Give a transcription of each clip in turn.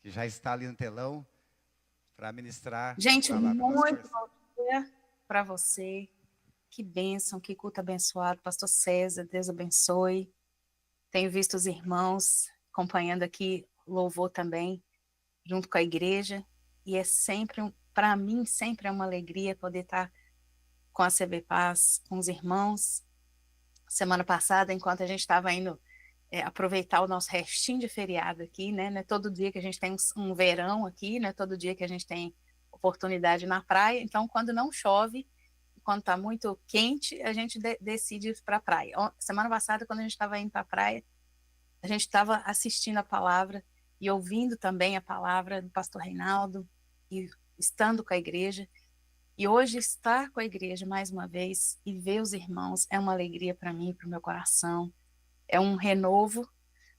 que já está ali no telão para ministrar a Gente, palavra. muito bom dia para você. Que bênção, que culto abençoado. Pastor César, Deus abençoe. Tenho visto os irmãos acompanhando aqui louvor também, junto com a igreja. E é sempre, para mim, sempre é uma alegria poder estar com a CB Paz, com os irmãos. Semana passada, enquanto a gente estava indo aproveitar o nosso restinho de feriado aqui, né? Não é todo dia que a gente tem um verão aqui, não é todo dia que a gente tem oportunidade na praia. Então, quando não chove, quando está muito quente, a gente decide ir para a praia. Semana passada, quando a gente estava indo para a praia, a gente estava assistindo a palavra e ouvindo também a palavra do pastor Reinaldo e estando com a igreja. E hoje estar com a igreja mais uma vez e ver os irmãos é uma alegria para mim, para o meu coração. É um renovo,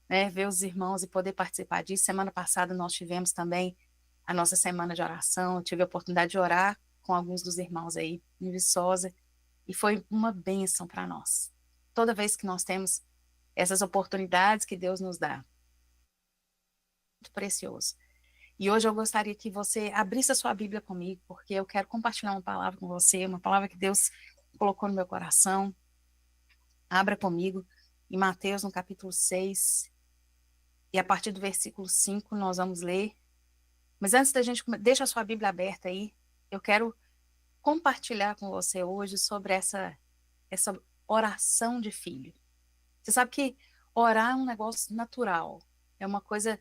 né? Ver os irmãos e poder participar disso. Semana passada nós tivemos também a nossa semana de oração. Eu tive a oportunidade de orar com alguns dos irmãos aí em Viçosa e foi uma bênção para nós. Toda vez que nós temos essas oportunidades que Deus nos dá, muito precioso. E hoje eu gostaria que você abrisse a sua Bíblia comigo, porque eu quero compartilhar uma palavra com você, uma palavra que Deus colocou no meu coração. Abra comigo em Mateus, no capítulo 6, e a partir do versículo 5 nós vamos ler. Mas antes da gente, deixa a sua Bíblia aberta aí, eu quero compartilhar com você hoje sobre essa oração de filho. Você sabe que orar é um negócio natural, é uma coisa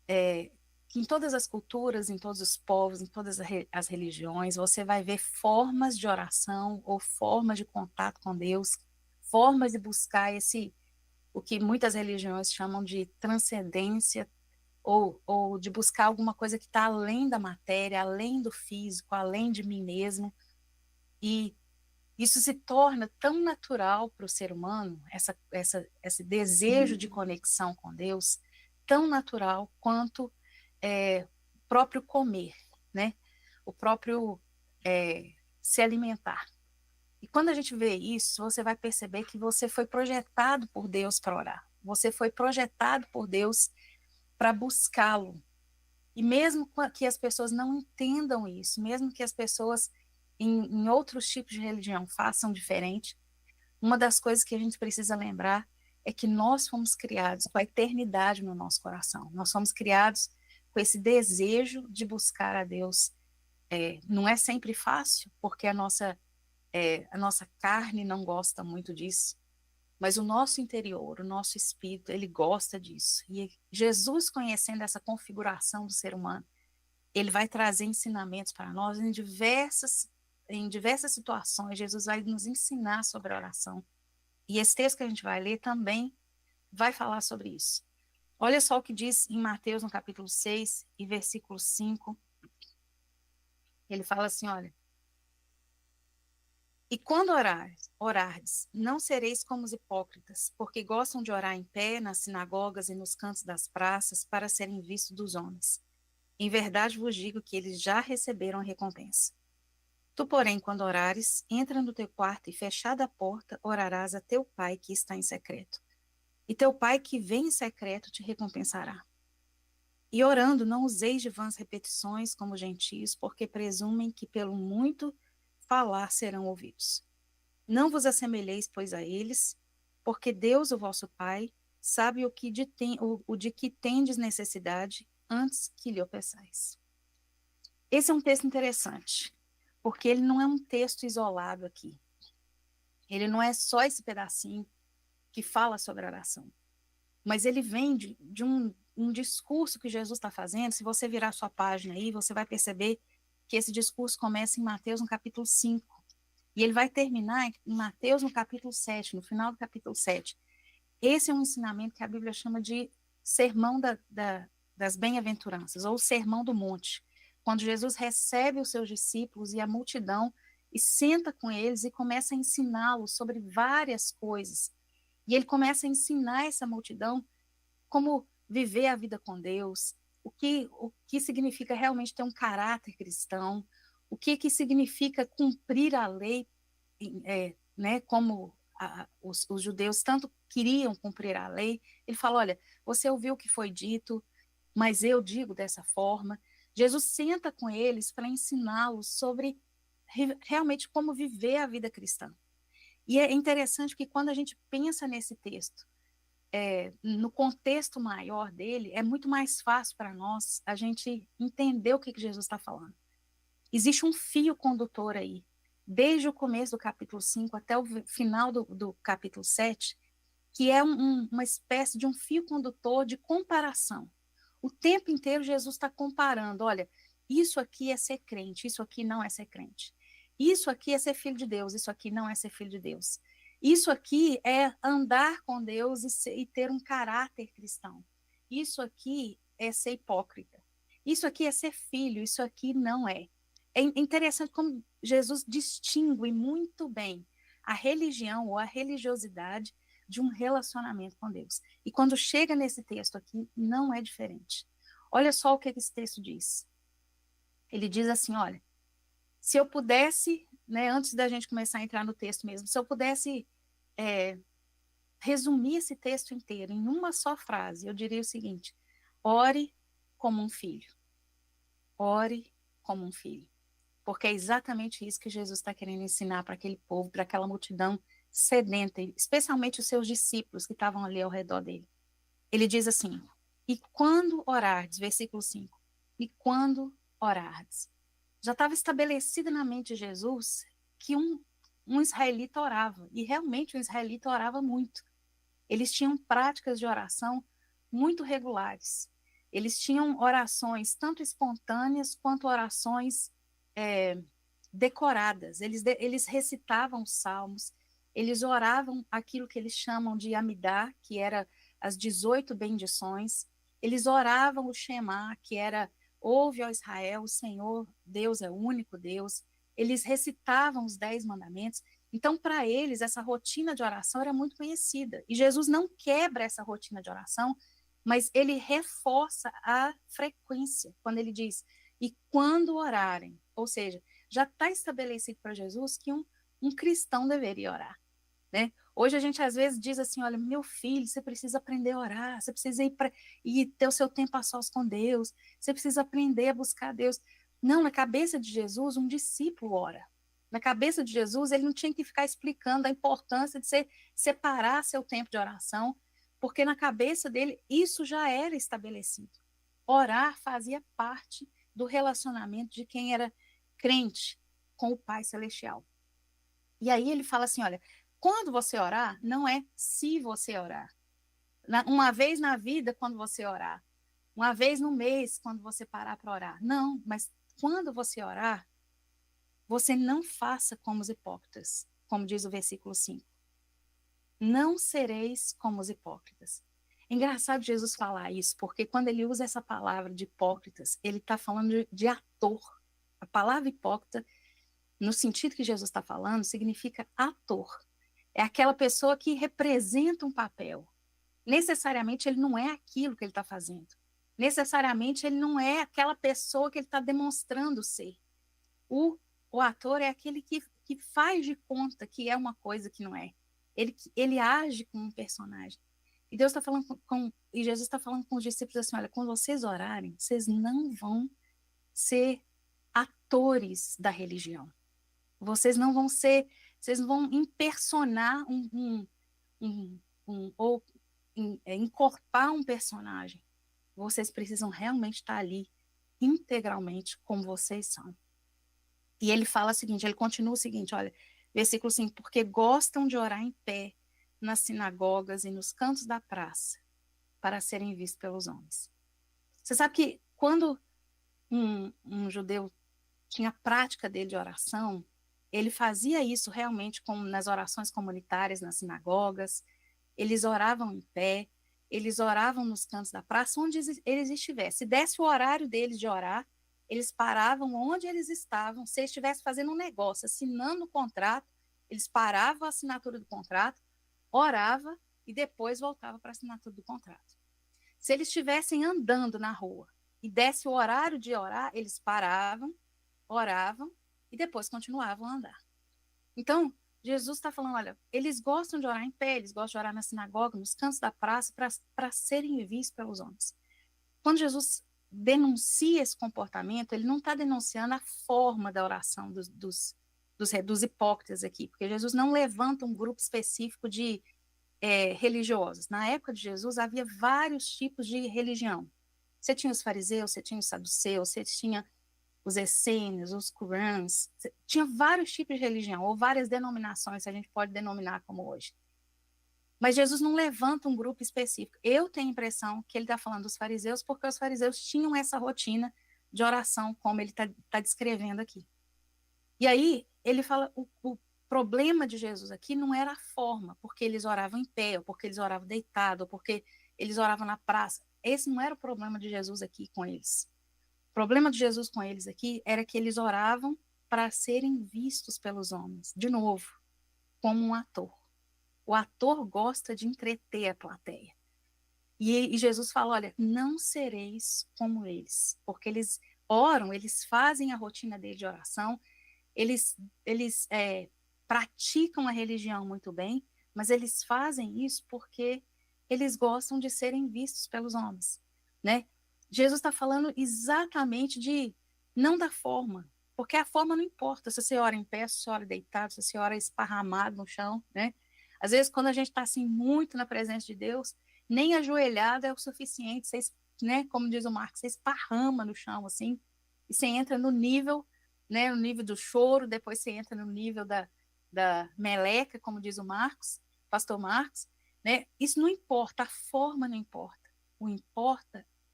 que em todas as culturas, em todos os povos, em todas as religiões, você vai ver formas de oração ou formas de contato com Deus, formas de buscar o que muitas religiões chamam de transcendência, ou de buscar alguma coisa que está além da matéria, além do físico, além de mim mesmo. E isso se torna tão natural para o ser humano, esse desejo de conexão com Deus, tão natural quanto o próprio comer, né? O próprio se alimentar. E quando a gente vê isso, você vai perceber que você foi projetado por Deus para orar. Você foi projetado por Deus para buscá-lo. E mesmo que as pessoas não entendam isso, mesmo que as pessoas em outros tipos de religião façam diferente, uma das coisas que a gente precisa lembrar é que nós fomos criados com a eternidade no nosso coração. Nós fomos criados com esse desejo de buscar a Deus. Não é sempre fácil, porque a nossa carne não gosta muito disso, mas o nosso interior, o nosso espírito, ele gosta disso. E Jesus, conhecendo essa configuração do ser humano, ele vai trazer ensinamentos para nós em diversas situações. Jesus vai nos ensinar sobre a oração. E esse texto que a gente vai ler também vai falar sobre isso. Olha só o que diz em Mateus, no capítulo 6, e versículo 5. Ele fala assim, olha: e quando orardes, não sereis como os hipócritas, porque gostam de orar em pé nas sinagogas e nos cantos das praças para serem vistos dos homens. Em verdade vos digo que eles já receberam a recompensa. Tu, porém, quando orares, entra no teu quarto e, fechada a porta, orarás a teu pai que está em secreto. E teu pai que vem em secreto te recompensará. E orando, não useis de vãs repetições como gentios, porque presumem que pelo muito falar serão ouvidos. Não vos assemelheis, pois, a eles, porque Deus, o vosso Pai, sabe o de que tendes necessidade antes que lhe o peçais. Esse é um texto interessante, porque ele não é um texto isolado aqui. Ele não é só esse pedacinho que fala sobre a oração, mas ele vem de um discurso que Jesus está fazendo. Se você virar sua página aí, você vai perceber que esse discurso começa em Mateus, no capítulo 5, e ele vai terminar em Mateus, no capítulo 7, no final do capítulo 7. Esse é um ensinamento que a Bíblia chama de sermão das bem-aventuranças, ou sermão do monte, quando Jesus recebe os seus discípulos e a multidão e senta com eles e começa a ensiná-los sobre várias coisas. E ele começa a ensinar essa multidão como viver a vida com Deus, o que significa realmente ter um caráter cristão, o que significa cumprir a lei, né, como os judeus tanto queriam cumprir a lei. Ele fala, olha, você ouviu o que foi dito, mas eu digo dessa forma. Jesus senta com eles para ensiná-los sobre realmente como viver a vida cristã. E é interessante que quando a gente pensa nesse texto, no contexto maior dele, é muito mais fácil para nós a gente entender o que Jesus está falando. Existe um fio condutor aí, desde o começo do capítulo 5 até o final do capítulo 7, que é uma espécie de um fio condutor de comparação. O tempo inteiro Jesus está comparando, olha, isso aqui é ser crente, isso aqui não é ser crente. Isso aqui é ser filho de Deus, isso aqui não é ser filho de Deus. Isso aqui é andar com Deus e ter um caráter cristão. Isso aqui é ser hipócrita. Isso aqui é ser filho, isso aqui não é. É interessante como Jesus distingue muito bem a religião ou a religiosidade de um relacionamento com Deus. E quando chega nesse texto aqui, não é diferente. Olha só o que esse texto diz. Ele diz assim, olha, se eu pudesse, né, antes da gente começar a entrar no texto mesmo, se eu pudesse resumir esse texto inteiro em uma só frase, eu diria o seguinte: ore como um filho. Ore como um filho. Porque é exatamente isso que Jesus está querendo ensinar para aquele povo, para aquela multidão sedenta, especialmente os seus discípulos que estavam ali ao redor dele. Ele diz assim, e quando orardes, versículo 5, e quando orardes. Já estava estabelecido na mente de Jesus que um israelita orava, e realmente um israelita orava muito. Eles tinham práticas de oração muito regulares. Eles tinham orações tanto espontâneas quanto orações decoradas. Eles recitavam salmos, eles oravam aquilo que eles chamam de Amidá, que era as 18 bendições. Eles oravam o Shema, que era ouve, ó Israel, o Senhor, Deus é o único Deus. Eles recitavam os 10 mandamentos. Então, para eles, essa rotina de oração era muito conhecida. E Jesus não quebra essa rotina de oração, mas ele reforça a frequência, quando ele diz, e quando orarem. Ou seja, já está estabelecido para Jesus que um cristão deveria orar. Né? Hoje a gente às vezes diz assim, olha, meu filho, você precisa aprender a orar, você precisa ir ter o seu tempo a sós com Deus, você precisa aprender a buscar Deus. Não, na cabeça de Jesus, um discípulo ora. Na cabeça de Jesus, ele não tinha que ficar explicando a importância de separar seu tempo de oração, porque na cabeça dele isso já era estabelecido. Orar fazia parte do relacionamento de quem era crente com o Pai Celestial. E aí ele fala assim, olha, quando você orar, não é se você orar. Uma vez na vida, quando você orar. Uma vez no mês, quando você parar para orar. Não, mas quando você orar, você não faça como os hipócritas, como diz o versículo 5. Não sereis como os hipócritas. É engraçado Jesus falar isso, porque quando ele usa essa palavra de hipócritas, ele está falando de ator. A palavra hipócrita, no sentido que Jesus está falando, significa ator. É aquela pessoa que representa um papel. Necessariamente ele não é aquilo que ele está fazendo. Necessariamente ele não é aquela pessoa que ele está demonstrando ser. O ator é aquele que faz de conta que é uma coisa que não é. Ele age como um personagem. E Deus está falando e Jesus está falando com os discípulos assim, olha, quando vocês orarem, vocês não vão ser atores da religião. Vocês não vão impersonar ou encorpar um personagem. Vocês precisam realmente estar ali integralmente como vocês são. E ele fala o seguinte, ele continua o seguinte, olha, versículo 5, porque gostam de orar em pé nas sinagogas e nos cantos da praça para serem vistos pelos homens. Você sabe que quando um judeu tinha a prática dele de oração, ele fazia isso realmente como nas orações comunitárias, nas sinagogas, eles oravam em pé, eles oravam nos cantos da praça, onde eles estivessem. Se desse o horário deles de orar, eles paravam onde eles estavam. Se eles estivessem fazendo um negócio, assinando o contrato, eles paravam a assinatura do contrato, orava e depois voltava para a assinatura do contrato. Se eles estivessem andando na rua e desse o horário de orar, eles paravam, oravam e depois continuavam a andar. Então, Jesus está falando, olha, eles gostam de orar em pé, eles gostam de orar na sinagoga, nos cantos da praça, para serem vistos pelos homens. quando Jesus denuncia esse comportamento, ele não está denunciando a forma da oração dos hipócritas aqui, porque Jesus não levanta um grupo específico de religiosos. Na época de Jesus, havia vários tipos de religião. Você tinha os fariseus, você tinha os saduceus, você tinha os essênios, os curãs, tinha vários tipos de religião, ou várias denominações, se a gente pode denominar como hoje. Mas Jesus não levanta um grupo específico. Eu tenho a impressão que ele está falando dos fariseus, porque os fariseus tinham essa rotina de oração, como ele está descrevendo aqui. E aí, ele fala, o problema de Jesus aqui não era a forma, porque eles oravam em pé, ou porque eles oravam deitado, ou porque eles oravam na praça. Esse não era o problema de Jesus aqui com eles. O problema de Jesus com eles aqui era que eles oravam para serem vistos pelos homens, de novo, como um ator. O ator gosta de entreter a plateia. E Jesus fala, olha, não sereis como eles, porque eles oram, eles fazem a rotina deles de oração, eles praticam a religião muito bem, mas eles fazem isso porque eles gostam de serem vistos pelos homens, né? Jesus está falando exatamente não da forma, porque a forma não importa, se você ora em pé, se você ora deitado, se você ora esparramado no chão, né? Às vezes, quando a gente está assim, muito na presença de Deus, nem ajoelhado é o suficiente, você, né, como diz o Marcos, você esparrama no chão, assim, e você entra no nível, né, no nível do choro, depois você entra no nível da meleca, como diz o Marcos, pastor Marcos, né? Isso não importa, a forma não importa.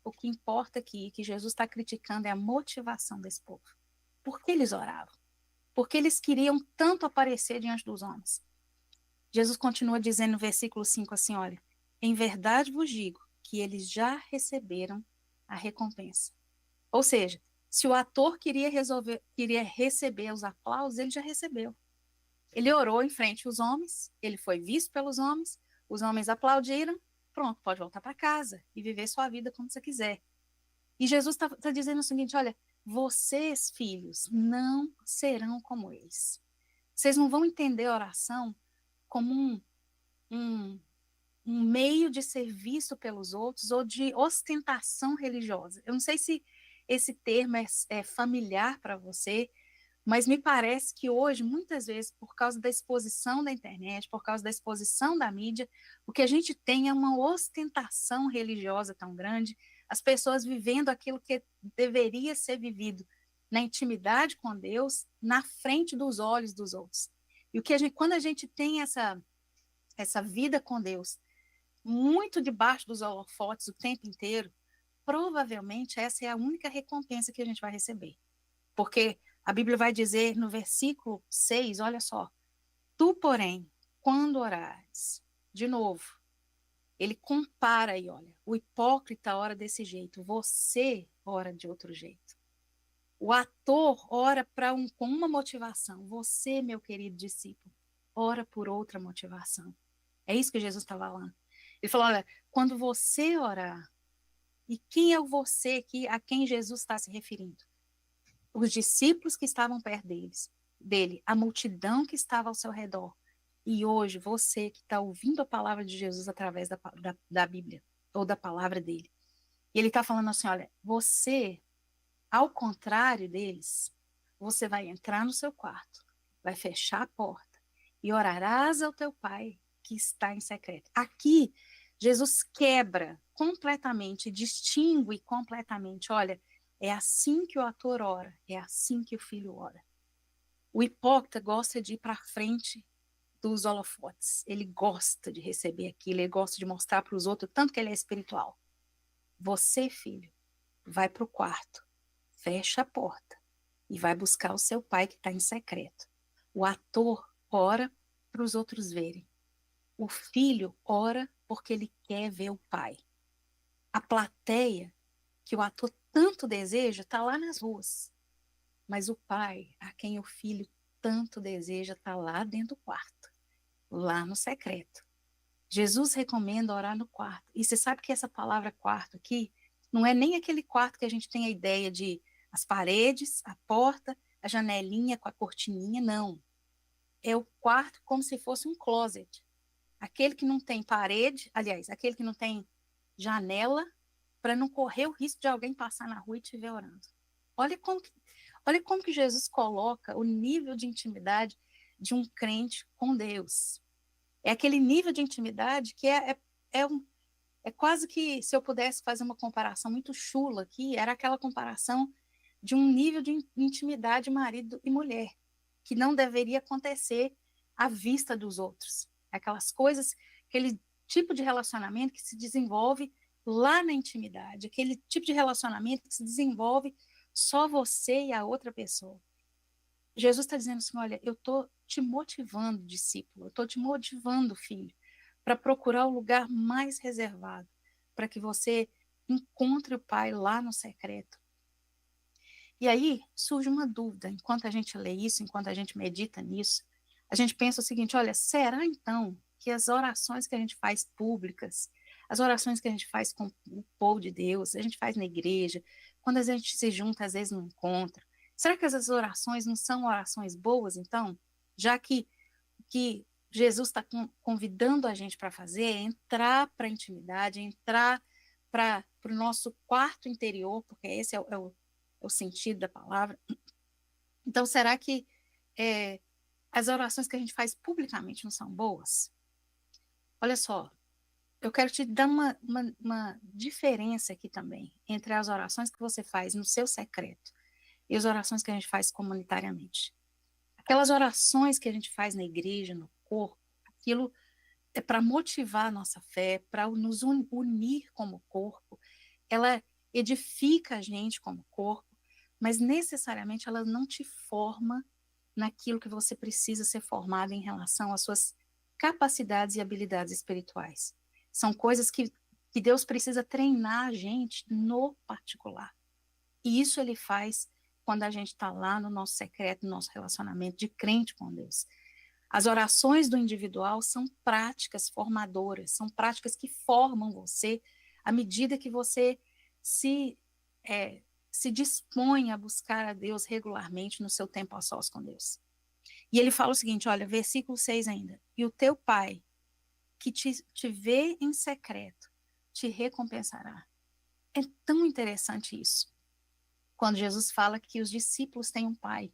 O que importa aqui, que Jesus está criticando, é a motivação desse povo. Por que eles oravam? Porque eles queriam tanto aparecer diante dos homens. Jesus continua dizendo no versículo 5 assim, olha, em verdade vos digo que eles já receberam a recompensa. Ou seja, se o ator queria receber os aplausos, ele já recebeu. Ele orou em frente aos homens, ele foi visto pelos homens, os homens aplaudiram, pronto, pode voltar para casa e viver sua vida como você quiser. E Jesus está dizendo o seguinte, olha, vocês, filhos, não serão como eles. Vocês não vão entender a oração como um, um meio de ser visto pelos outros ou de ostentação religiosa. Eu não sei se esse termo é familiar para você, mas me parece que hoje, muitas vezes, por causa da exposição da internet, por causa da exposição da mídia, o que a gente tem é uma ostentação religiosa tão grande, as pessoas vivendo aquilo que deveria ser vivido na intimidade com Deus, na frente dos olhos dos outros. E quando a gente tem essa vida com Deus, muito debaixo dos holofotes o tempo inteiro, provavelmente essa é a única recompensa que a gente vai receber. Porque a Bíblia vai dizer no versículo 6, olha só, tu, porém, quando orares, de novo, ele compara aí, olha, o hipócrita ora desse jeito, você ora de outro jeito. O ator ora com uma motivação, você, meu querido discípulo, ora por outra motivação. É isso que Jesus está falando. Ele falou, olha, quando você orar, e quem é o você a quem Jesus está se referindo? Os discípulos que estavam perto dele, a multidão que estava ao seu redor. E hoje, você que está ouvindo a palavra de Jesus através da Bíblia, ou da palavra dele. E ele está falando assim, olha, você, ao contrário deles, você vai entrar no seu quarto, vai fechar a porta e orarás ao teu pai que está em secreto. Aqui, Jesus quebra completamente, distingue completamente, olha, é assim que o ator ora, é assim que o filho ora. O hipócrita gosta de ir para frente dos holofotes, ele gosta de receber aquilo, ele gosta de mostrar para os outros tanto que ele é espiritual. Você, filho, vai para o quarto, fecha a porta e vai buscar o seu pai que está em secreto. O ator ora para os outros verem. O filho ora porque ele quer ver o pai. A plateia que o ator tanto deseja está lá nas ruas. Mas o pai, a quem o filho tanto deseja, está lá dentro do quarto, lá no secreto. Jesus recomenda orar no quarto. E você sabe que essa palavra quarto aqui não é nem aquele quarto que a gente tem a ideia de as paredes, a porta, a janelinha com a cortininha, não. É o quarto como se fosse um closet. Aquele que não tem parede, aliás, aquele que não tem janela, para não correr o risco de alguém passar na rua e te ver orando. Olha como que Jesus coloca o nível de intimidade de um crente com Deus. É aquele nível de intimidade que é quase que, se eu pudesse fazer uma comparação muito chula aqui, era aquela comparação de um nível de intimidade marido e mulher, que não deveria acontecer à vista dos outros. Aquelas coisas, aquele tipo de relacionamento que se desenvolve lá na intimidade, aquele tipo de relacionamento que se desenvolve só você e a outra pessoa. Jesus está dizendo assim, olha, eu estou te motivando, discípulo, eu estou te motivando, filho, para procurar o lugar mais reservado, para que você encontre o Pai lá no secreto. E aí surge uma dúvida, enquanto a gente lê isso, enquanto a gente medita nisso, a gente pensa o seguinte, olha, será então que as orações que a gente faz públicas, as orações que a gente faz com o povo de Deus, a gente faz na igreja, quando a gente se junta, às vezes no encontro, será que essas orações não são orações boas, então? Já que Jesus está convidando a gente para fazer, é entrar para a intimidade, entrar para o nosso quarto interior, porque esse é o sentido da palavra. Então, será que as orações que a gente faz publicamente não são boas? Olha só, eu quero te dar uma diferença aqui também entre as orações que você faz no seu secreto e as orações que a gente faz comunitariamente. Aquelas orações que a gente faz na igreja, no corpo, aquilo é para motivar a nossa fé, para nos unir como corpo, ela edifica a gente como corpo, mas necessariamente ela não te forma naquilo que você precisa ser formado em relação às suas capacidades e habilidades espirituais. São coisas que Deus precisa treinar a gente no particular. E isso ele faz quando a gente está lá no nosso secreto, no nosso relacionamento de crente com Deus. As orações do individual são práticas formadoras, são práticas que formam você à medida que você se, se dispõe a buscar a Deus regularmente no seu tempo a sós com Deus. E ele fala o seguinte, olha, versículo 6 ainda, e o teu pai, que te vê em secreto, te recompensará. É tão interessante isso, quando Jesus fala que os discípulos têm um pai.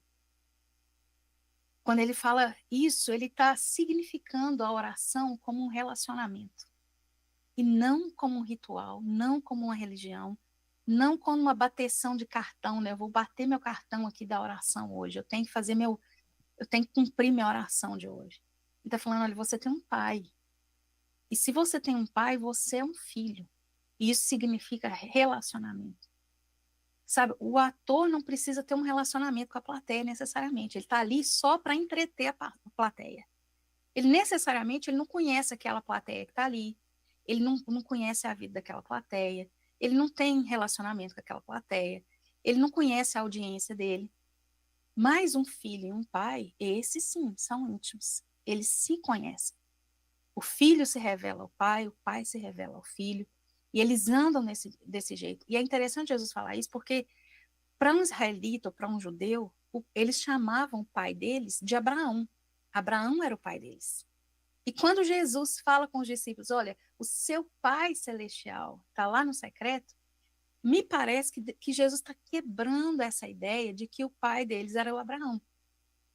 Quando ele fala isso, ele está significando a oração como um relacionamento. E não como um ritual, não como uma religião, não como uma bateção de cartão, né? Eu vou bater meu cartão aqui da oração hoje, eu tenho que eu tenho que cumprir minha oração de hoje. Ele está falando, olha, você tem um pai. E se você tem um pai, você é um filho. E isso significa relacionamento. Sabe, o ator não precisa ter um relacionamento com a plateia necessariamente. Ele está ali só para entreter a plateia. Ele necessariamente ele não conhece aquela plateia que está ali. Ele não conhece a vida daquela plateia. Ele não tem relacionamento com aquela plateia. Ele não conhece a audiência dele. Mas um filho e um pai, esses sim, são íntimos. Eles se conhecem. O filho se revela ao pai, o pai se revela ao filho. E eles andam desse jeito. E é interessante Jesus falar isso, porque para um israelita ou para um judeu, eles chamavam o pai deles de Abraão. Abraão era o pai deles. E quando Jesus fala com os discípulos, olha, o seu pai celestial está lá no secreto, me parece que Jesus está quebrando essa ideia de que o pai deles era o Abraão.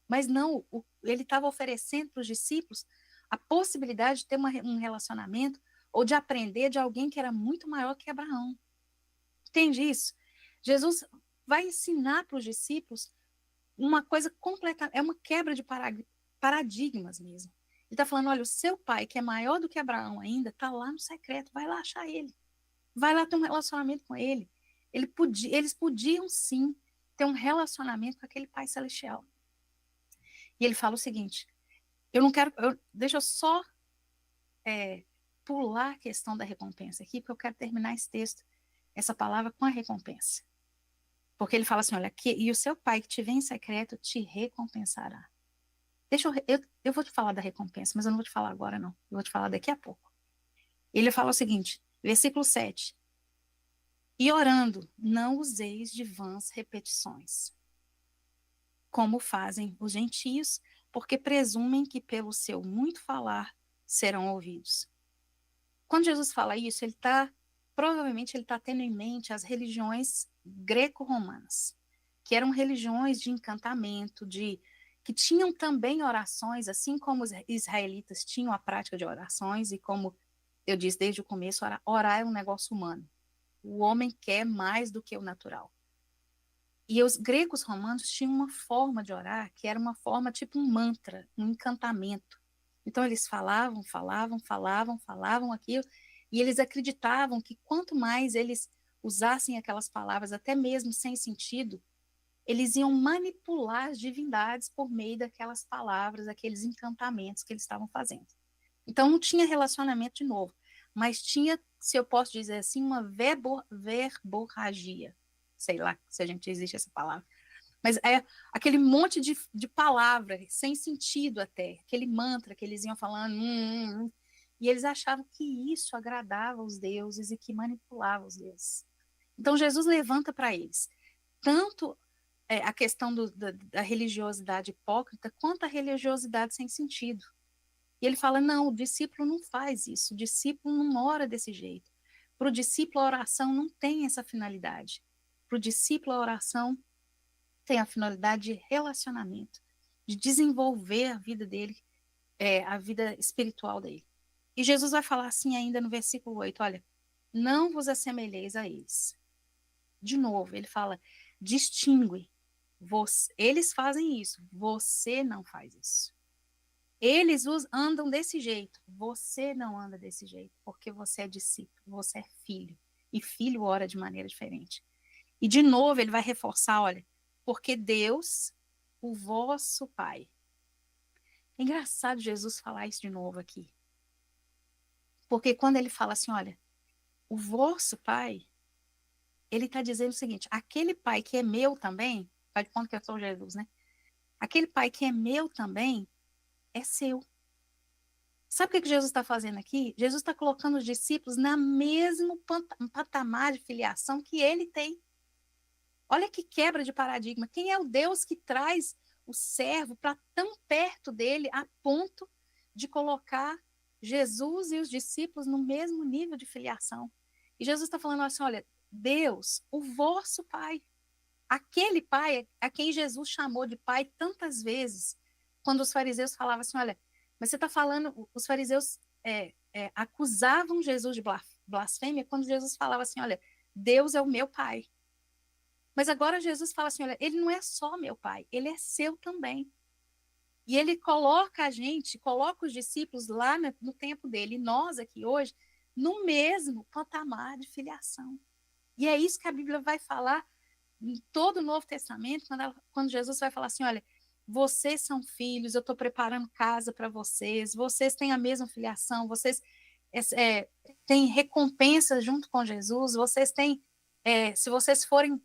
Mas não, ele estava oferecendo para os discípulos a possibilidade de ter um relacionamento ou de aprender de alguém que era muito maior que Abraão. Entende isso? Jesus vai ensinar para os discípulos uma coisa completa, é uma quebra de paradigmas mesmo. Ele está falando, olha, o seu pai, que é maior do que Abraão ainda, está lá no secreto, vai lá achar ele. Vai lá ter um relacionamento com ele. Eles podiam sim ter um relacionamento com aquele pai celestial. E ele fala o seguinte, eu não quero, deixa eu só pular a questão da recompensa aqui, porque eu quero terminar esse texto, essa palavra com a recompensa. Porque ele fala assim, olha, e o seu pai que te vê em secreto te recompensará. Eu vou te falar da recompensa, mas eu não vou te falar agora não, eu vou te falar daqui a pouco. Ele fala o seguinte, versículo 7, e orando, não useis de vãs repetições, como fazem os gentios, porque presumem que pelo seu muito falar serão ouvidos. Quando Jesus fala isso, ele está provavelmente ele está tendo em mente as religiões greco-romanas, que eram religiões de encantamento, que tinham também orações, assim como os israelitas tinham a prática de orações, e como eu disse desde o começo, orar é um negócio humano. O homem quer mais do que o natural. E os gregos romanos tinham uma forma de orar que era uma forma tipo um mantra, um encantamento. Então eles falavam aquilo, e eles acreditavam que quanto mais eles usassem aquelas palavras, até mesmo sem sentido, eles iam manipular as divindades por meio daquelas palavras, aqueles encantamentos que eles estavam fazendo. Então não tinha relacionamento de novo, mas tinha, se eu posso dizer assim, uma verborragia. Sei lá se a gente existe essa palavra. Mas é aquele monte de palavra, sem sentido até, aquele mantra que eles iam falando, e eles achavam que isso agradava os deuses e que manipulava os deuses. Então Jesus levanta para eles tanto a questão da religiosidade hipócrita quanto a religiosidade sem sentido. E ele fala, não, o discípulo não faz isso, o discípulo não ora desse jeito. Para o discípulo a oração não tem essa finalidade. Para o discípulo a oração tem a finalidade de relacionamento, de desenvolver a vida dele, a vida espiritual dele. E Jesus vai falar assim ainda no versículo 8, olha, não vos assemelheis a eles. De novo, ele fala, distingue. Eles fazem isso, você não faz isso. Eles andam desse jeito, você não anda desse jeito, porque você é discípulo, você é filho, e filho ora de maneira diferente. E de novo ele vai reforçar, olha, porque Deus, o vosso Pai. É engraçado Jesus falar isso de novo aqui. Porque quando ele fala assim, olha, o vosso Pai, ele está dizendo o seguinte, aquele Pai que é meu também, faz de conta que eu sou Jesus, né? Aquele Pai que é meu também é seu. Sabe o que Jesus está fazendo aqui? Jesus está colocando os discípulos na mesmo patamar de filiação que ele tem. Olha que quebra de paradigma. Quem é o Deus que traz o servo para tão perto dele a ponto de colocar Jesus e os discípulos no mesmo nível de filiação? E Jesus está falando assim, olha, Deus, o vosso Pai, aquele Pai a quem Jesus chamou de Pai tantas vezes, quando os fariseus falavam assim, olha, mas você está falando, os fariseus acusavam Jesus de blasfêmia quando Jesus falava assim, olha, Deus é o meu Pai. Mas agora Jesus fala assim, olha, ele não é só meu Pai, ele é seu também. E ele coloca a gente, coloca os discípulos lá no tempo dele, e nós aqui hoje, no mesmo patamar de filiação. E é isso que a Bíblia vai falar em todo o Novo Testamento, quando Jesus vai falar assim, olha, vocês são filhos, eu estou preparando casa para vocês, vocês têm a mesma filiação, vocês têm recompensa junto com Jesus, vocês têm, se vocês forem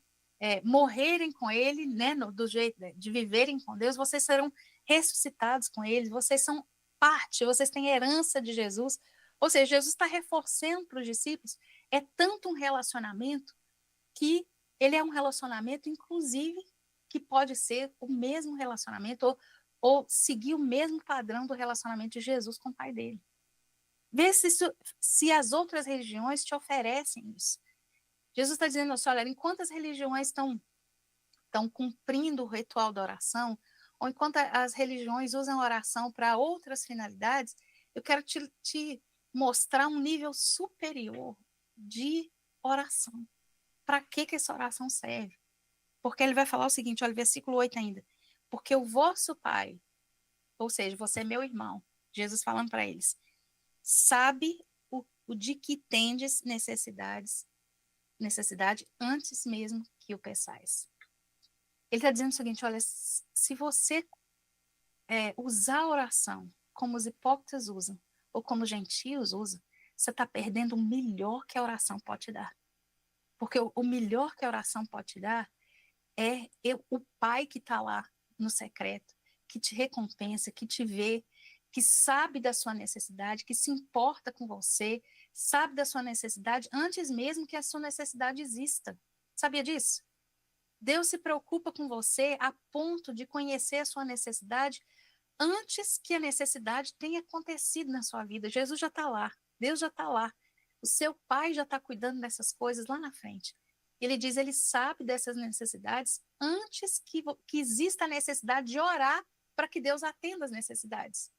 morrerem com ele, né, do jeito de viverem com Deus, vocês serão ressuscitados com ele, vocês são parte, vocês têm herança de Jesus. Ou seja, Jesus está reforçando para os discípulos, é tanto um relacionamento que ele é um relacionamento, inclusive, que pode ser o mesmo relacionamento ou seguir o mesmo padrão do relacionamento de Jesus com o Pai dele. Vê se as outras religiões te oferecem isso. Jesus está dizendo assim, olha, enquanto as religiões estão cumprindo o ritual da oração, ou enquanto as religiões usam a oração para outras finalidades, eu quero te mostrar um nível superior de oração. Para que essa oração serve? Porque ele vai falar o seguinte, olha, versículo 8 ainda. Porque o vosso Pai, ou seja, você é meu irmão, Jesus falando para eles, sabe o de que tendes necessidade antes mesmo que o peçais. Ele está dizendo o seguinte, olha, se você usar a oração como os hipócritas usam, ou como os gentios usam, você está perdendo o melhor que a oração pode te dar. Porque o melhor que a oração pode te dar é o Pai que está lá no secreto, que te recompensa, que te vê, que sabe da sua necessidade, que se importa com você, sabe da sua necessidade antes mesmo que a sua necessidade exista. Sabia disso? Deus se preocupa com você a ponto de conhecer a sua necessidade antes que a necessidade tenha acontecido na sua vida. Jesus já está lá, Deus já está lá. O seu pai já está cuidando dessas coisas lá na frente. Ele diz, ele sabe dessas necessidades antes que exista a necessidade de orar para que Deus atenda as necessidades.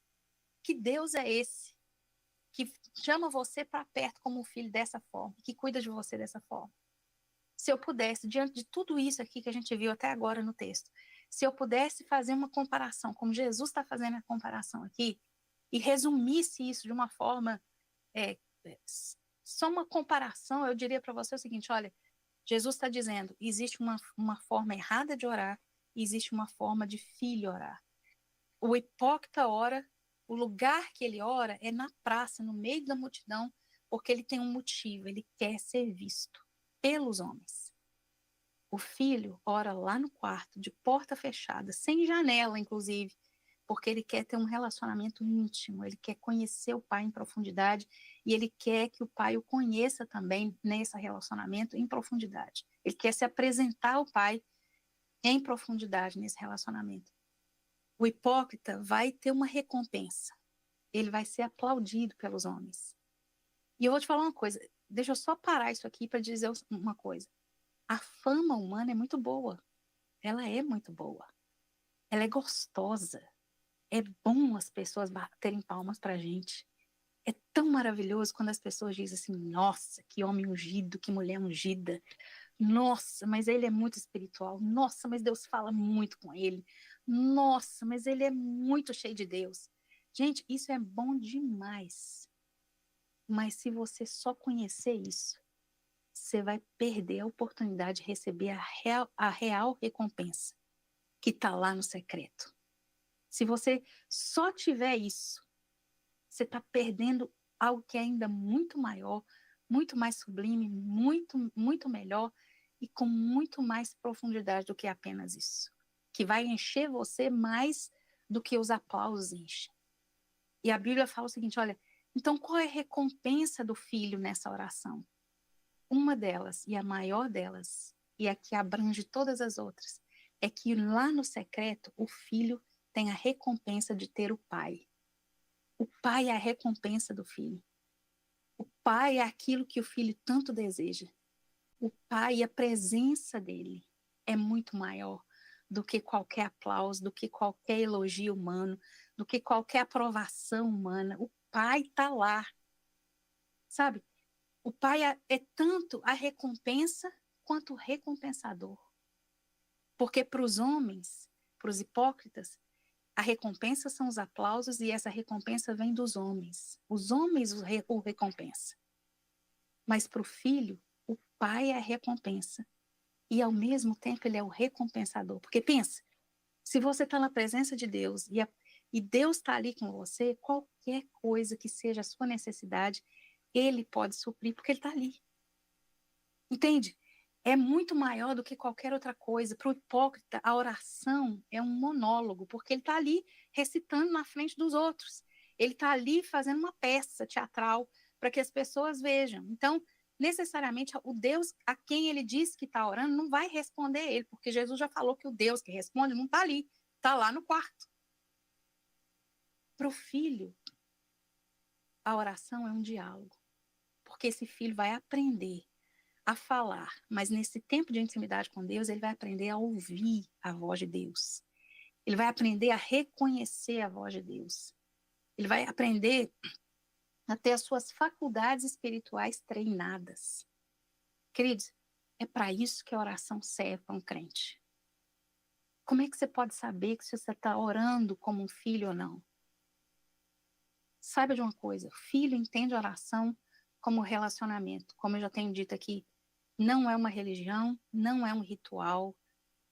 Que Deus é esse que chama você para perto como um filho dessa forma, que cuida de você dessa forma. Se eu pudesse, diante de tudo isso aqui que a gente viu até agora no texto, se eu pudesse fazer uma comparação, como Jesus está fazendo a comparação aqui, e resumisse isso de uma forma, só uma comparação, eu diria para você o seguinte, olha, Jesus está dizendo, existe uma forma errada de orar e existe uma forma de filho orar. O hipócrita ora, o lugar que ele ora é na praça, no meio da multidão, porque ele tem um motivo, ele quer ser visto pelos homens. O filho ora lá no quarto, de porta fechada, sem janela, inclusive, porque ele quer ter um relacionamento íntimo, ele quer conhecer o pai em profundidade e ele quer que o pai o conheça também nesse relacionamento em profundidade. Ele quer se apresentar ao pai em profundidade nesse relacionamento. O hipócrita vai ter uma recompensa. Ele vai ser aplaudido pelos homens. E eu vou te falar uma coisa, deixa eu só parar isso aqui para dizer uma coisa. A fama humana é muito boa. Ela é muito boa. Ela é gostosa. É bom as pessoas baterem palmas pra gente. É tão maravilhoso quando as pessoas dizem assim, nossa, que homem ungido, que mulher ungida. Nossa, mas ele é muito espiritual. Nossa, mas Deus fala muito com ele. Nossa, mas ele é muito cheio de Deus. Gente, isso é bom demais. Mas se você só conhecer isso, você vai perder a oportunidade de receber a real recompensa que está lá no secreto. Se você só tiver isso, você está perdendo algo que é ainda muito maior, muito mais sublime, muito, muito melhor e com muito mais profundidade do que apenas isso. Que vai encher você mais do que os aplausos enchem. E a Bíblia fala o seguinte, olha, então qual é a recompensa do filho nessa oração? Uma delas, e a maior delas, e a que abrange todas as outras, é que lá no secreto o filho tem a recompensa de ter o pai. O pai é a recompensa do filho. O pai é aquilo que o filho tanto deseja. O pai, a presença dele é muito maior do que qualquer aplauso, do que qualquer elogio humano, do que qualquer aprovação humana. O pai está lá, sabe? O pai é tanto a recompensa quanto o recompensador. Porque para os homens, para os hipócritas, a recompensa são os aplausos e essa recompensa vem dos homens. Os homens o recompensam. Mas para o filho, o pai é a recompensa. E ao mesmo tempo ele é o recompensador. Porque pensa, se você está na presença de Deus e Deus está ali com você, qualquer coisa que seja a sua necessidade, ele pode suprir porque ele está ali. Entende? É muito maior do que qualquer outra coisa. Para o hipócrita, a oração é um monólogo, porque ele está ali recitando na frente dos outros. Ele está ali fazendo uma peça teatral para que as pessoas vejam. Então, necessariamente, o Deus a quem ele diz que está orando não vai responder ele, porque Jesus já falou que o Deus que responde não está ali, está lá no quarto. Para o filho, a oração é um diálogo, porque esse filho vai aprender a falar, mas nesse tempo de intimidade com Deus, ele vai aprender a ouvir a voz de Deus. Ele vai aprender a reconhecer a voz de Deus. Ele vai aprender a ter as suas faculdades espirituais treinadas. Queridos, é para isso que a oração serve para um crente. Como é que você pode saber que se você está orando como um filho ou não? Saiba de uma coisa, o filho entende a oração como relacionamento. Como eu já tenho dito aqui, não é uma religião, não é um ritual,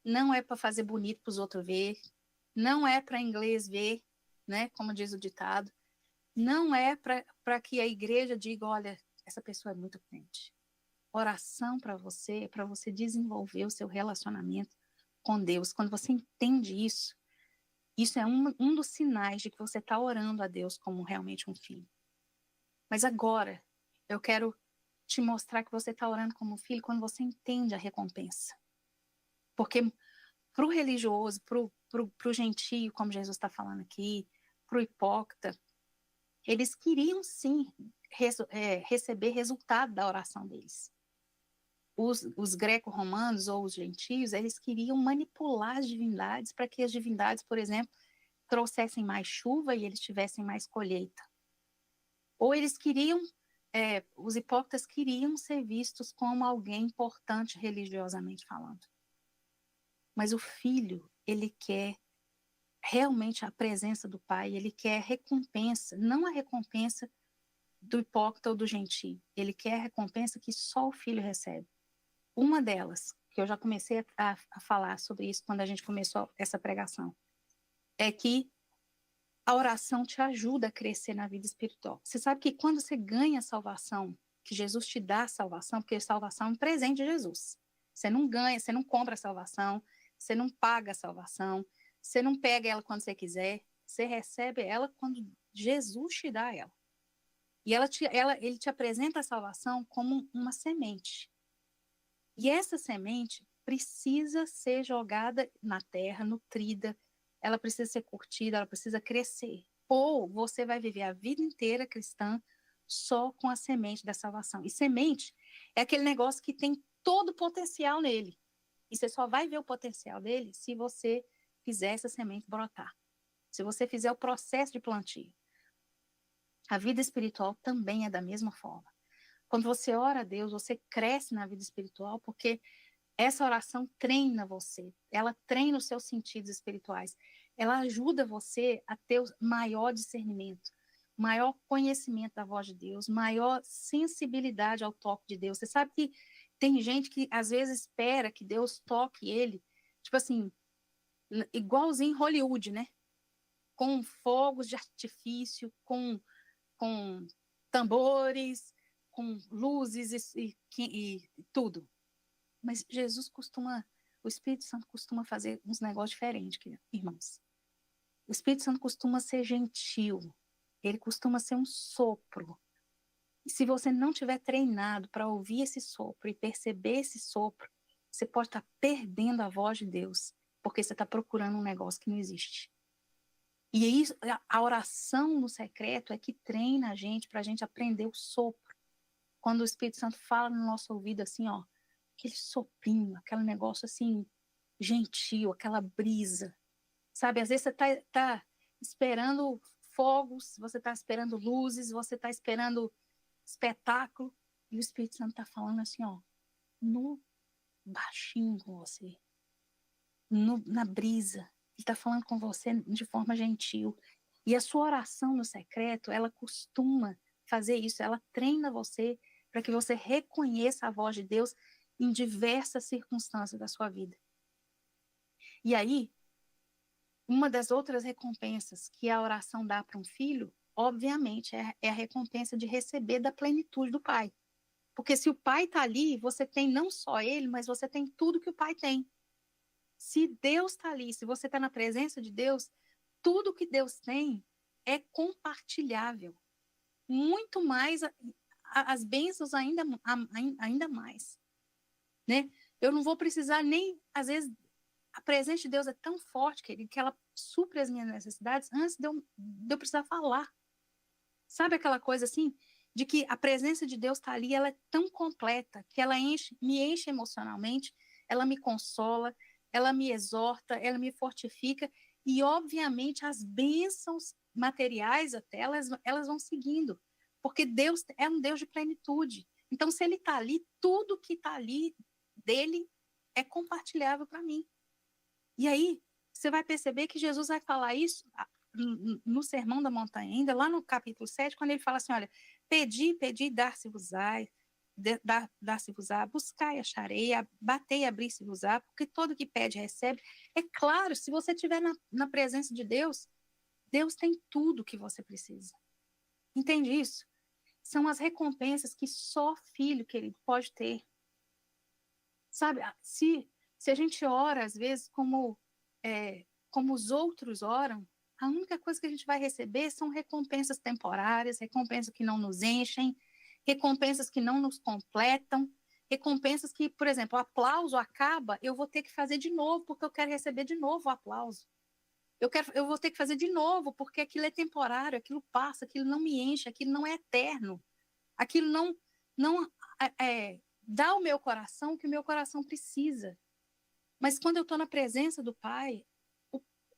não é para fazer bonito para os outros ver, não é para inglês ver, né, como diz o ditado, não é para que a igreja diga, olha, essa pessoa é muito crente. Oração para você é para você desenvolver o seu relacionamento com Deus. Quando você entende isso, isso é um dos sinais de que você está orando a Deus como realmente um filho. Mas agora, eu quero te mostrar que você está orando como filho quando você entende a recompensa. Porque para o religioso, para o gentio, como Jesus está falando aqui, para o hipócrita, eles queriam sim receber resultado da oração deles. Os greco-romanos ou os gentios, eles queriam manipular as divindades para que as divindades, por exemplo, trouxessem mais chuva e eles tivessem mais colheita. Ou eles queriam, os hipócritas queriam ser vistos como alguém importante religiosamente falando. Mas o filho, ele quer realmente a presença do pai, ele quer recompensa, não a recompensa do hipócrita ou do gentio, ele quer a recompensa que só o filho recebe. Uma delas, que eu já comecei a falar sobre isso quando a gente começou essa pregação, é que a oração te ajuda a crescer na vida espiritual. Você sabe que quando você ganha a salvação, que Jesus te dá a salvação, porque a salvação é um presente de Jesus. Você não ganha, você não compra a salvação, você não paga a salvação, você não pega ela quando você quiser, você recebe ela quando Jesus te dá ela. E ele te apresenta a salvação como uma semente. E essa semente precisa ser jogada na terra, nutrida, ela precisa ser curtida, ela precisa crescer. Ou você vai viver a vida inteira cristã só com a semente da salvação. E semente é aquele negócio que tem todo o potencial nele. E você só vai ver o potencial dele se você fizer essa semente brotar. Se você fizer o processo de plantio. A vida espiritual também é da mesma forma. Quando você ora a Deus, você cresce na vida espiritual, porque essa oração treina você, ela treina os seus sentidos espirituais, ela ajuda você a ter maior discernimento, maior conhecimento da voz de Deus, maior sensibilidade ao toque de Deus. Você sabe que tem gente que às vezes espera que Deus toque ele, tipo assim, igualzinho em Hollywood, né? Com fogos de artifício, com tambores, com luzes e tudo. Mas o Espírito Santo costuma fazer uns negócios diferentes, irmãos. O Espírito Santo costuma ser gentil, ele costuma ser um sopro. E se você não tiver treinado para ouvir esse sopro e perceber esse sopro, você pode estar perdendo a voz de Deus, porque você está procurando um negócio que não existe. E isso, a oração no secreto é que treina a gente para a gente aprender o sopro. Quando o Espírito Santo fala no nosso ouvido assim, ó, aquele soprinho, aquele negócio assim, gentil, aquela brisa. Sabe, às vezes você tá esperando fogos, você está esperando luzes, você está esperando espetáculo, e o Espírito Santo está falando assim, ó, no baixinho com você, na brisa. Ele está falando com você de forma gentil. E a sua oração no secreto, ela costuma fazer isso, ela treina você para que você reconheça a voz de Deus em diversas circunstâncias da sua vida. E aí, uma das outras recompensas que a oração dá para um filho, obviamente, é a recompensa de receber da plenitude do pai. Porque se o pai está ali, você tem não só ele, mas você tem tudo que o pai tem. Se Deus está ali, se você está na presença de Deus, tudo que Deus tem é compartilhável. Muito mais, as bênçãos ainda mais. Né? Eu não vou precisar nem, às vezes, a presença de Deus é tão forte, querido, que ela supre as minhas necessidades antes de eu precisar falar. Sabe aquela coisa assim, de que a presença de Deus está ali, ela é tão completa, que ela me enche emocionalmente, ela me consola, ela me exorta, ela me fortifica, e obviamente as bênçãos materiais até, elas vão seguindo, porque Deus é um Deus de plenitude. Então, se ele está ali, tudo que está ali dele é compartilhável para mim. E aí, você vai perceber que Jesus vai falar isso no Sermão da Montanha, ainda lá no capítulo 7, quando ele fala assim, olha, pedi, dar-se-vos-á, dar-se-vos-á, buscai, acharei, batei, abrir-se-vos-á, porque todo que pede, recebe. É claro, se você estiver na presença de Deus, Deus tem tudo que você precisa. Entende isso? São as recompensas que só filho, querido, pode ter. Sabe, se a gente ora, às vezes, como os outros oram, a única coisa que a gente vai receber são recompensas temporárias, recompensas que não nos enchem, recompensas que não nos completam, recompensas que, por exemplo, o aplauso acaba, eu vou ter que fazer de novo, porque eu quero receber de novo o aplauso. Eu vou ter que fazer de novo, porque aquilo é temporário, aquilo passa, aquilo não me enche, aquilo não é eterno. Aquilo não dá ao meu coração o que o meu coração precisa. Mas quando eu estou na presença do Pai,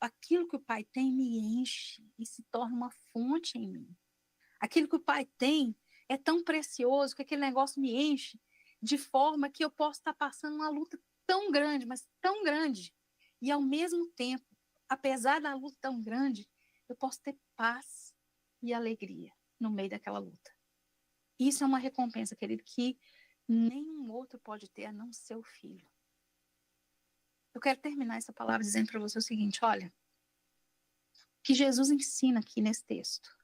aquilo que o Pai tem me enche e se torna uma fonte em mim. Aquilo que o Pai tem é tão precioso que aquele negócio me enche de forma que eu posso estar passando uma luta tão grande, mas tão grande. E ao mesmo tempo, apesar da luta tão grande, eu posso ter paz e alegria no meio daquela luta. Isso é uma recompensa, querido, que nenhum outro pode ter a não ser o Filho. Eu quero terminar essa palavra dizendo para você o seguinte, olha, que Jesus ensina aqui nesse texto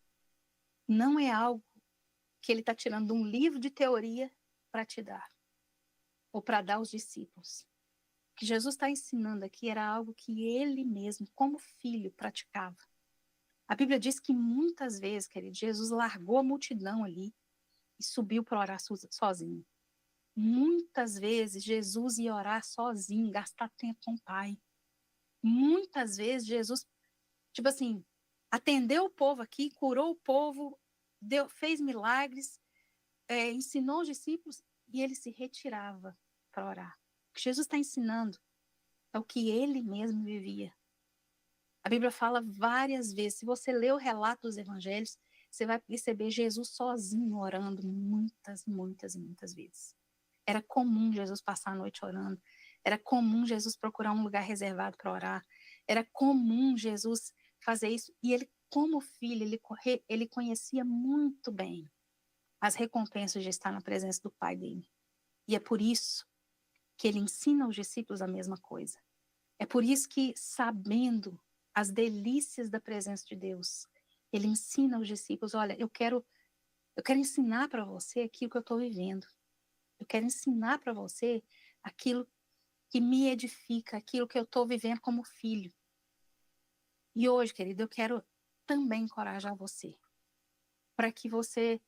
não é algo que ele está tirando de um livro de teoria para te dar, ou para dar aos discípulos. O que Jesus está ensinando aqui era algo que ele mesmo, como filho, praticava. A Bíblia diz que muitas vezes, querido, Jesus largou a multidão ali e subiu para orar sozinho. Muitas vezes Jesus ia orar sozinho, gastar tempo com o Pai. Muitas vezes Jesus, tipo assim, atendeu o povo aqui, curou o povo, fez milagres, ensinou os discípulos e ele se retirava para orar. O que Jesus está ensinando é o que ele mesmo vivia. A Bíblia fala várias vezes, se você ler o relato dos evangelhos, você vai perceber Jesus sozinho orando muitas, muitas e muitas vezes. Era comum Jesus passar a noite orando. Era comum Jesus procurar um lugar reservado para orar. Era comum Jesus fazer isso. E ele, como filho, ele conhecia muito bem as recompensas de estar na presença do Pai dele. E é por isso que ele ensina aos discípulos a mesma coisa. É por isso que, sabendo as delícias da presença de Deus, ele ensina aos discípulos, olha, eu quero ensinar para você aquilo que eu estou vivendo. Eu quero ensinar para você aquilo que me edifica, aquilo que eu estou vivendo como filho. E hoje, querido, eu quero também encorajar você, para que você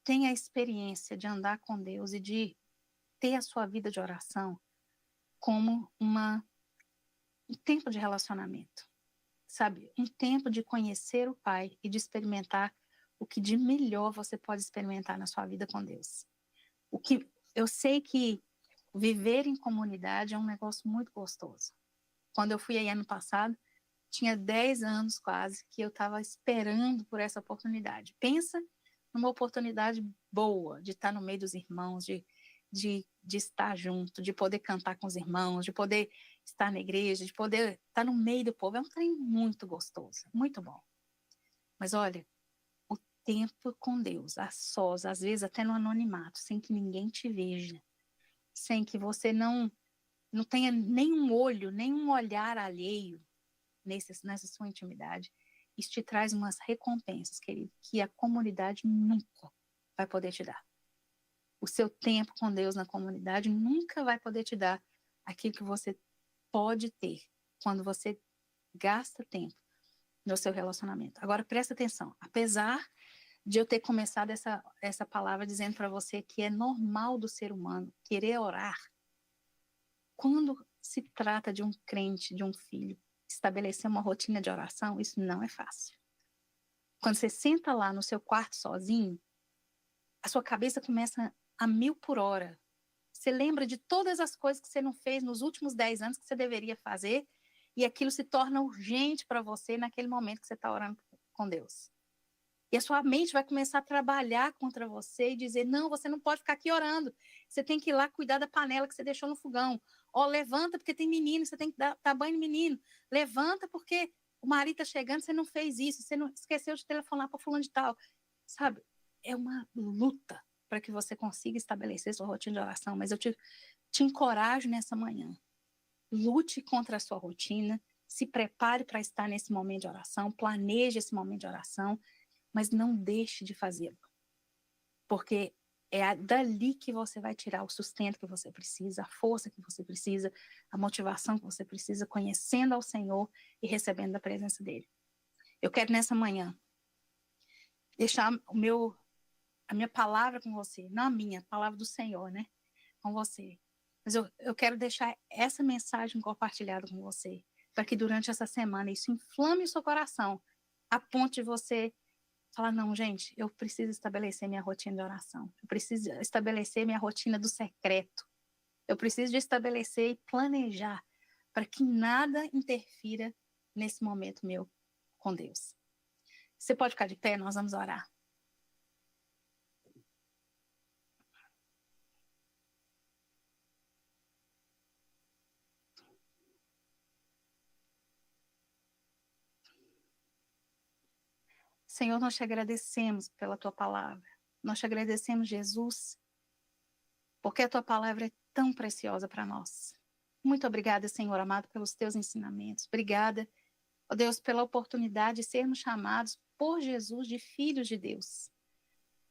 tenha a experiência de andar com Deus e de ter a sua vida de oração como um tempo de relacionamento, sabe? Um tempo de conhecer o Pai e de experimentar o que de melhor você pode experimentar na sua vida com Deus. O que eu sei que viver em comunidade é um negócio muito gostoso. Quando eu fui aí ano passado, tinha 10 anos quase que eu estava esperando por essa oportunidade. Pensa numa oportunidade boa de estar no meio dos irmãos, de estar junto, de poder cantar com os irmãos, de poder estar na igreja, de poder estar no meio do povo. É um trem muito gostoso, muito bom. Mas olha, o tempo com Deus, a sós, às vezes até no anonimato, sem que ninguém te veja, sem que você não tenha nenhum olho, nenhum olhar alheio nessa sua intimidade, isso te traz umas recompensas, querido, que a comunidade nunca vai poder te dar. O seu tempo com Deus na comunidade nunca vai poder te dar aquilo que você pode ter quando você gasta tempo no seu relacionamento. Agora, presta atenção. Apesar de eu ter começado essa palavra dizendo para você que é normal do ser humano querer orar, quando se trata de um crente, de um filho, estabelecer uma rotina de oração, isso não é fácil. Quando você senta lá no seu quarto sozinho, a sua cabeça começa a 1000 por hora. Você lembra de todas as coisas que você não fez nos últimos 10 anos que você deveria fazer, e aquilo se torna urgente para você naquele momento que você está orando com Deus. E a sua mente vai começar a trabalhar contra você e dizer, não, você não pode ficar aqui orando. Você tem que ir lá cuidar da panela que você deixou no fogão. Ó, levanta porque tem menino, você tem que dar banho no menino. Levanta porque o marido está chegando, você não fez isso, você não esqueceu de telefonar para fulano de tal. Sabe, é uma luta para que você consiga estabelecer sua rotina de oração, mas eu te encorajo nessa manhã. Lute contra a sua rotina, se prepare para estar nesse momento de oração, planeje esse momento de oração, mas não deixe de fazê-lo. Porque é dali que você vai tirar o sustento que você precisa, a força que você precisa, a motivação que você precisa, conhecendo ao Senhor e recebendo da presença dele. Eu quero nessa manhã deixar a minha palavra com você, não a minha, a palavra do Senhor, né? Com você. Mas eu quero deixar essa mensagem compartilhada com você, para que durante essa semana isso inflame o seu coração, a ponto de você Falar, não, gente, eu preciso estabelecer minha rotina de oração. Eu preciso estabelecer minha rotina do secreto. Eu preciso de estabelecer e planejar para que nada interfira nesse momento meu com Deus. Você pode ficar de pé, nós vamos orar. Senhor, nós te agradecemos pela tua palavra. Nós te agradecemos, Jesus, porque a tua palavra é tão preciosa para nós. Muito obrigada, Senhor amado, pelos teus ensinamentos. Obrigada, ó Deus, pela oportunidade de sermos chamados por Jesus de filhos de Deus.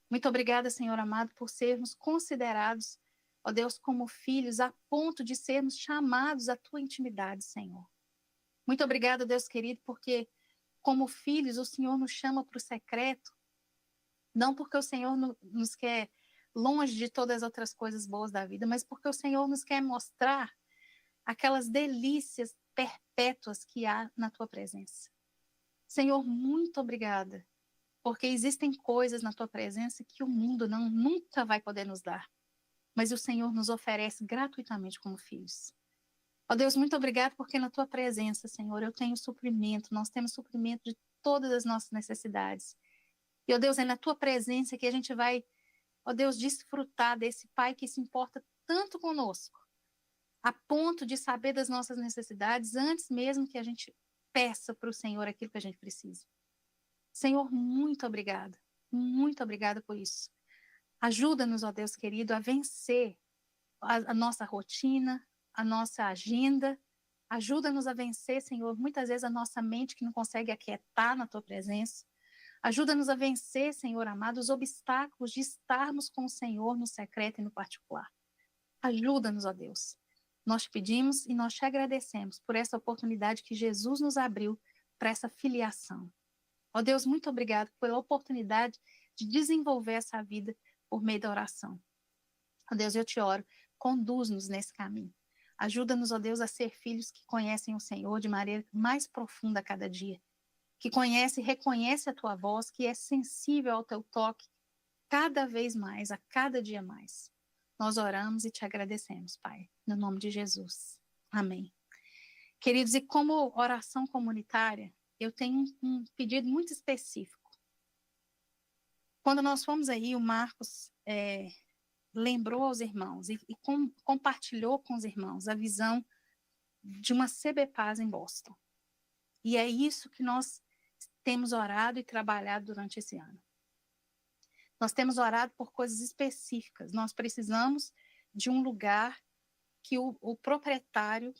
Muito obrigada, Senhor amado, por sermos considerados, ó Deus, como filhos, a ponto de sermos chamados à tua intimidade, Senhor. Muito obrigada, Deus querido, porque como filhos o Senhor nos chama para o secreto, não porque o Senhor nos quer longe de todas as outras coisas boas da vida, mas porque o Senhor nos quer mostrar aquelas delícias perpétuas que há na tua presença. Senhor, muito obrigada, porque existem coisas na tua presença que o mundo nunca vai poder nos dar, mas o Senhor nos oferece gratuitamente como filhos. Ó Deus, muito obrigado, porque na tua presença, Senhor, eu tenho suprimento, nós temos suprimento de todas as nossas necessidades. E, ó Deus, é na tua presença que a gente vai, ó Deus, desfrutar desse Pai que se importa tanto conosco, a ponto de saber das nossas necessidades antes mesmo que a gente peça para o Senhor aquilo que a gente precisa. Senhor, muito obrigada por isso. Ajuda-nos, ó Deus querido, a vencer a nossa rotina, a nossa agenda. Ajuda-nos a vencer, Senhor, muitas vezes a nossa mente que não consegue aquietar na tua presença. Ajuda-nos a vencer, Senhor amado, os obstáculos de estarmos com o Senhor no secreto e no particular. Ajuda-nos, ó Deus. Nós te pedimos e nós te agradecemos por essa oportunidade que Jesus nos abriu para essa filiação. Ó Deus, muito obrigado pela oportunidade de desenvolver essa vida por meio da oração. Ó Deus, eu te oro, conduz-nos nesse caminho. Ajuda-nos, ó Deus, a ser filhos que conhecem o Senhor de maneira mais profunda a cada dia, que conhece e reconhece a tua voz, que é sensível ao teu toque cada vez mais, a cada dia mais. Nós oramos e te agradecemos, Pai, no nome de Jesus. Amém. Queridos, e como oração comunitária, eu tenho um pedido muito específico. Quando nós fomos aí, o Marcos lembrou aos irmãos e compartilhou com os irmãos a visão de uma CBPAS em Boston. E é isso que nós temos orado e trabalhado durante esse ano. Nós temos orado por coisas específicas. Nós precisamos de um lugar que o proprietário,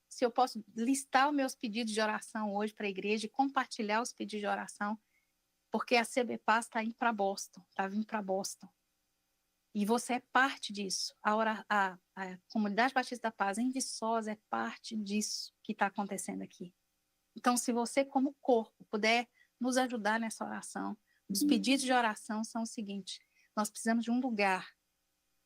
se eu posso listar os meus pedidos de oração hoje para a igreja e compartilhar os pedidos de oração, porque a CBPAS está indo para Boston, está vindo para Boston. E você é parte disso. A Comunidade Batista da Paz em Viçosa é parte disso que está acontecendo aqui. Então, se você, como corpo, puder nos ajudar nessa oração, os pedidos de oração são o seguinte: nós precisamos de um lugar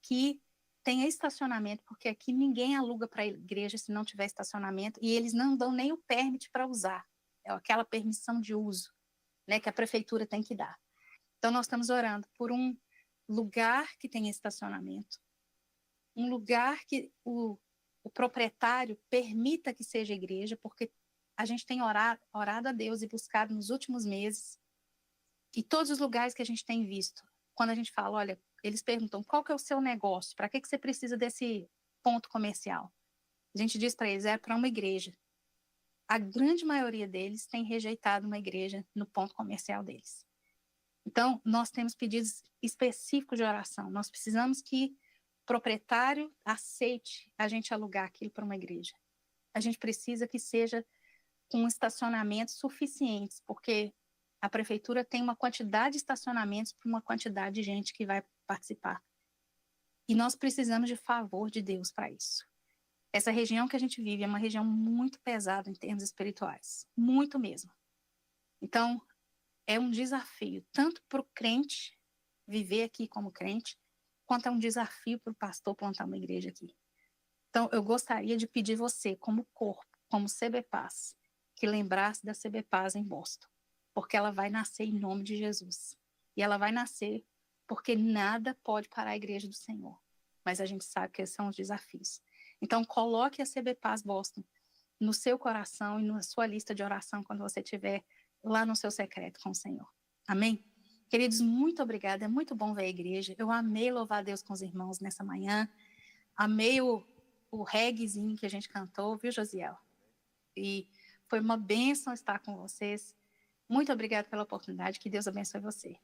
que tenha estacionamento, porque aqui ninguém aluga para a igreja se não tiver estacionamento, e eles não dão nem o permit para usar. É aquela permissão de uso, né, que a prefeitura tem que dar. Então, nós estamos orando por um lugar que tenha estacionamento, um lugar que o proprietário permita que seja igreja, porque a gente tem orado a Deus e buscado nos últimos meses, e todos os lugares que a gente tem visto, quando a gente fala, olha, eles perguntam, qual que é o seu negócio? Para que você precisa desse ponto comercial? A gente diz para eles, é para uma igreja. A grande maioria deles tem rejeitado uma igreja no ponto comercial deles. Então, nós temos pedidos específicos de oração. Nós precisamos que o proprietário aceite a gente alugar aquilo para uma igreja. A gente precisa que seja com estacionamentos suficientes, porque a prefeitura tem uma quantidade de estacionamentos para uma quantidade de gente que vai participar. E nós precisamos de favor de Deus para isso. Essa região que a gente vive é uma região muito pesada em termos espirituais, muito mesmo. Então, é um desafio, tanto para o crente viver aqui como crente, quanto é um desafio para o pastor plantar uma igreja aqui. Então, eu gostaria de pedir você, como corpo, como CBPAS, que lembrasse da CBPAS em Boston. porque ela vai nascer em nome de Jesus. E ela vai nascer porque nada pode parar a igreja do Senhor. Mas a gente sabe que esses são os desafios. Então, coloque a CB Paz Boston no seu coração e na sua lista de oração quando você estiver lá no seu secreto com o Senhor. Amém? Queridos, muito obrigada. É muito bom ver a igreja. Eu amei louvar a Deus com os irmãos nessa manhã. Amei o reguezinho que a gente cantou, viu, Josiel? E foi uma bênção estar com vocês. Muito obrigada pela oportunidade. Que Deus abençoe você.